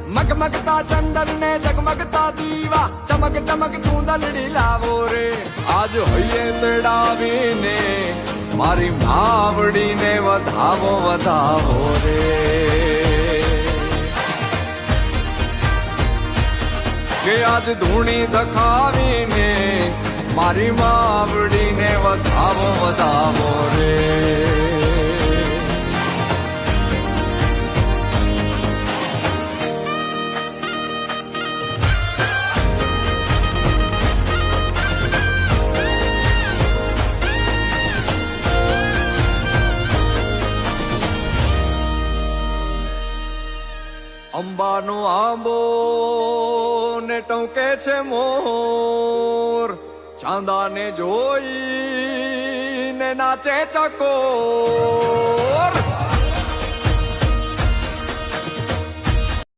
મગમગતા ચંદન ને જગમગતા દીવા ચમક ચમક ચૂંદલડી લાવો રે આજ હોઈએ તેડાવીને મારી માવડીને વધાવો વધાવો રે કે આજ ધૂણી દખાવીને મારી માવડીને વધાવો વધાવો રે અંબાનો આંબો ને ટોકે છે મોર ચાંદાને જોઈ ને નાચે ચકોર